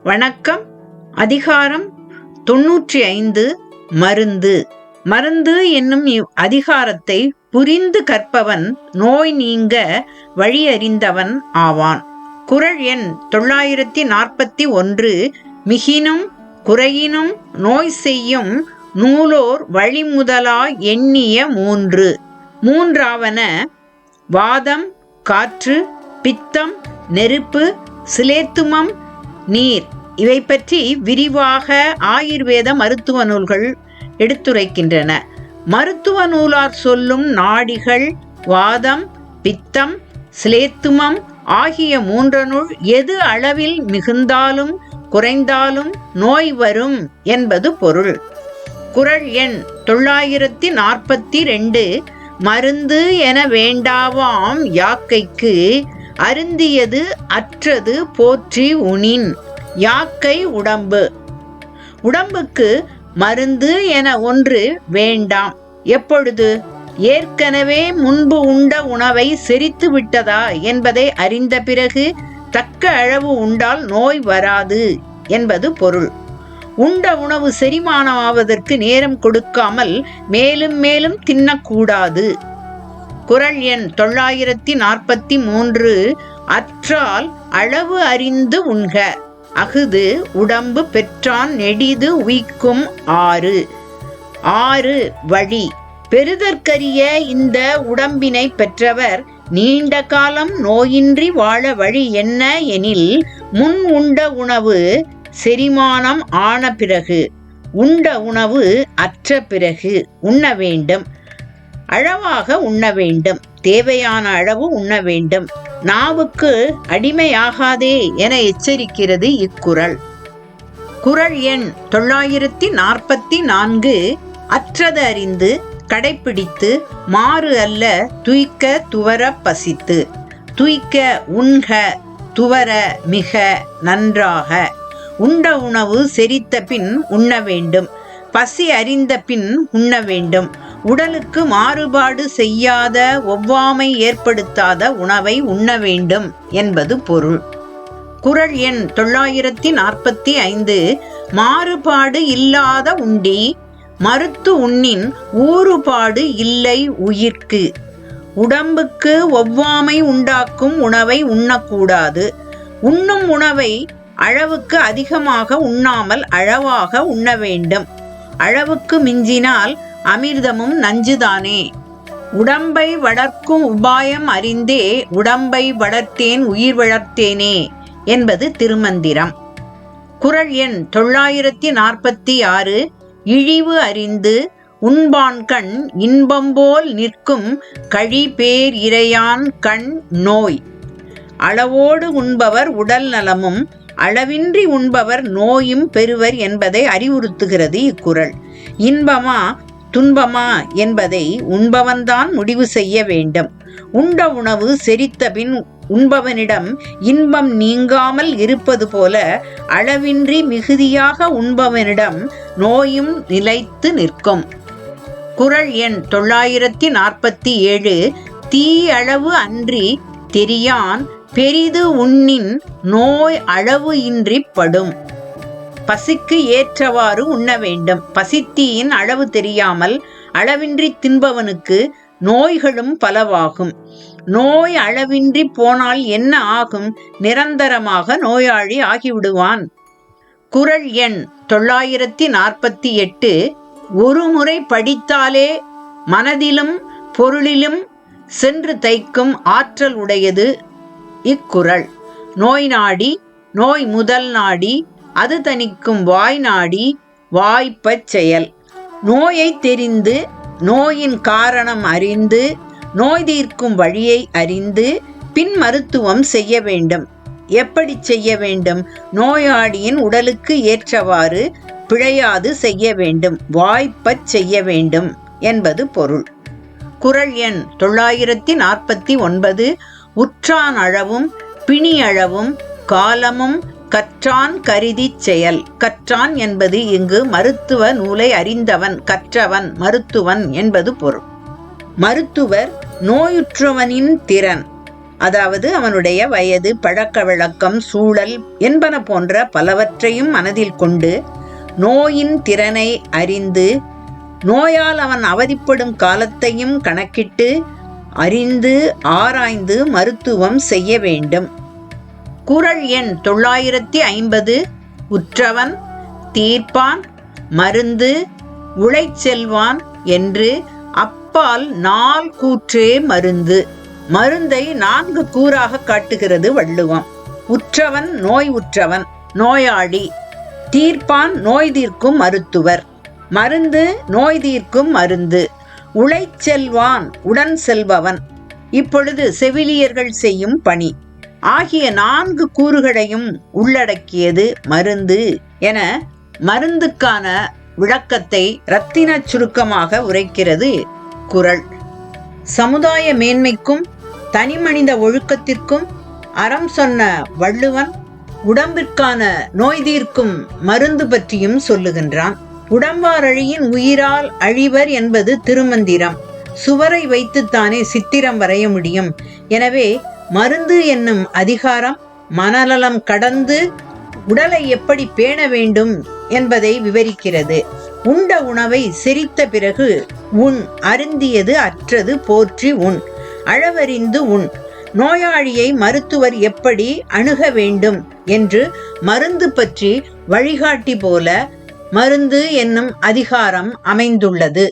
வணக்கம். அதிகாரம் 95 மருந்து. மருந்து என்னும் அதிகாரத்தை புரிந்து கற்பவன் நோய் நீங்க வழியறிந்தவன் ஆவான். குறள் எண் 941. மிகினும் குறையினும் நோய் செய்யும் நூலோர் வழிமுதலா எண்ணிய மூன்றாவன வாதம், காற்று, பித்தம், நெருப்பு, சிலேத்துமம், நீர். இவை பற்றி விரிவாக ஆயுர்வேத மருத்துவ நூல்கள் எடுத்துரைக்கின்றன. மருத்துவ நூலார் சொல்லும் நாடிகள் வாதம், பித்தம், சிலேத்துமம் ஆகிய மூன்றனுள் எது அளவில் மிகுந்தாலும் குறைந்தாலும் நோய் வரும் என்பது பொருள். குறள் எண் 942. மருந்து என வேண்டாவாம் யாக்கைக்கு அருந்தியது அற்றது போற்றி உணின். யாக்கை உடம்பு. உடம்புக்கு மருந்து என ஒன்று வேண்டாம். எப்பொழுது? ஏற்கனவே முன்பு உண்ட உணவை செரித்து விட்டதா என்பதை அறிந்த பிறகு தக்க அளவு உண்டால் நோய் வராது என்பது பொருள். உண்ட உணவு செரிமானமாவதற்கு நேரம் கொடுக்காமல் மேலும் மேலும் தின்னக்கூடாது. குறள் எண் 943. அற்றால் அளவு அறிந்து உண்க. அஃது உடம்பு பெற்றான் நெடிது உய்க்கும். 6 வழி. பெறுதற்கரிய இந்த உடம்பினை பெற்றவர் நீண்ட காலம் நோயின்றி வாழ வழி என்ன எனில், முன் உண்ட உணவு செரிமானம் ஆன பிறகு, உண்ட உணவு அற்ற பிறகு உண்ண வேண்டும். அளவாக உண்ண வேண்டும். தேவையான அளவு உண்ண வேண்டும். நாவுக்கு அடிமையாகாதே என எச்சரிக்கிறது இக்குறள். குறள் எண் 944. அற்றது அறிந்து கடைப்பிடித்து மாறு அல்ல துய்க்க துவர பசித்து. துய்க்க உண்க, துவர மிக நன்றாக. உண்ட உணவு செரித்த பின் உண்ண வேண்டும். பசி அறிந்த பின் உண்ண வேண்டும். உடலுக்கு மாறுபாடு செய்யாத, ஒவ்வாமை ஏற்படுத்தாத உணவை உண்ண வேண்டும் என்பது பொருள். குறள் எண் 945. மாறுபாடு இல்லாத உண்டி மறுத்து உண்ணின் ஊறுபாடு இல்லை உயிர்க்கு. உடம்புக்கு ஒவ்வாமை உண்டாக்கும் உணவை உண்ணக்கூடாது. உண்ணும் உணவை அளவுக்கு அதிகமாக உண்ணாமல் அளவாக உண்ண வேண்டும். அளவுக்கு மிஞ்சினால் அமிர்தமும் நஞ்சுதானே. உடம்பை வளர்க்கும் உபாயம் அறிந்தே உடம்பை வளர்த்தேன் உயிர் வளர்த்தேனே என்பது திருமந்திரம். குறள் எண் 946. இழிவு அறிந்து உண்பான்கண் இன்பம்போல் நிற்கும் கழி பேர் இறையான் கண் நோய். அளவோடு உண்பவர் உடல் நலமும் அளவின்றி உண்பவர் நோயும் பெறுவர் என்பதை அறிவுறுத்துகிறது இக்குறள். இன்பமா துன்பமா என்பதை உண்பவன்தான் முடிவு செய்ய வேண்டும். உண்ட உணவு செரித்த பின் உண்பவனிடம் இன்பம் நீங்காமல் இருப்பது போல அளவின்றி மிகுதியாக உண்பவனிடம் நோயும் நிலைத்து நிற்கும். குறள் எண் 947. தீ அளவு அன்றி தெரியான் பெரிது உண்ணின் நோய் அளவு இன்றி படும். பசிக்கு ஏற்றவாறு உண்ண வேண்டும். பசித்தீயின் அளவு தெரியாமல் அளவின்றி தின்பவனுக்கு நோய்களும் பலவாகும். நோய் அளவின்றி போனால் என்ன ஆகும்? நிரந்தரமாக நோயாளி ஆகிவிடுவான். குறள் எண் 948. ஒரு முறை படித்தாலே மனதிலும் பொருளிலும் சென்று தைக்கும் ஆற்றல் உடையது இக்குறள். நோய் நாடி, நோய் முதல் நாடி, அது தணிக்கும் வாய் நாடி, வாய்ப்பச் செயல். நோயை தெரிந்து, நோயின் காரணம் அறிந்து, நோய் தீர்க்கும் வழியை அறிந்து பின் மருத்துவம் செய்ய வேண்டும். எப்படி செய்ய வேண்டும்? நோயாளியின் உடலுக்கு ஏற்றவாறு பிழையாது செய்ய வேண்டும். வாய்ப்பச் செய்ய வேண்டும் என்பது பொருள். குறள் எண் 949. உற்றான் அளவும் பிணி அளவும் காலமும் கற்றான் கருதிச் செயல். கற்றான் என்பது இங்கு மருத்துவ நூலை அறிந்தவன், கற்றவன், மருத்துவன் என்பது பொருள். மருத்துவர் நோயுற்றவனின் திறன், அதாவது அவனுடைய வயது, பழக்க வழக்கம், சூழல் என்பன போன்ற பலவற்றையும் மனதில் கொண்டு நோயின் திறனை அறிந்து நோயால் அவன் அவதிப்படும் காலத்தையும் கணக்கிட்டு அறிந்து ஆராய்ந்து மருத்துவம் செய்ய வேண்டும். குறள் எண் 950. உற்றவன் தீர்ப்பான் மருந்து உழைச்செல்வான் என்று அப்பால் 4 கூற்றே மருந்து. மருந்தை 4 கூறாக காட்டுகிறது வள்ளுவம். உற்றவன் நோய் உற்றவன், நோயாளி. தீர்ப்பான் நோய் தீர்க்கும் மருத்துவர். மருந்து நோய் தீர்க்கும் மருந்து. உழைச்செல்வான் உடன் செல்பவன். இப்பொழுது செவிலியர்கள் செய்யும் பணி ஆகிய 4 கூறுகளையும் உள்ளடக்கியது மருந்து என மருந்துக்கான விளக்கத்தை இரத்தின சுருக்கமாக உரைக்கிறது குறள். சமுதாய மேன்மைக்கும் தனிமனித ஒழுக்கத்திற்கும் அறம் சொன்ன வள்ளுவன் உடம்பிற்கான நோய் தீர்க்கும் மருந்து பற்றியும் சொல்லுகின்றான். உடம்பாரழியின் உயிரால் அழிவர் என்பது திருமந்திரம். சுவரை வைத்துத்தானே சித்திரம் வரைய முடியும். எனவே மருந்து என்னும் அதிகாரம் மனநலம் கடந்து உடலை எப்படி பேண வேண்டும் என்பதை விவரிக்கிறது. உண்ட உணவை செரித்த பிறகு உண், அருந்தியது அற்றது போற்றி உண், அளவறிந்து உண். நோயாளியை மருத்துவர் எப்படி அணுக வேண்டும் என்று மருந்து பற்றி வழிகாட்டி போல மருந்து என்னும் அதிகாரம் அமைந்துள்ளது.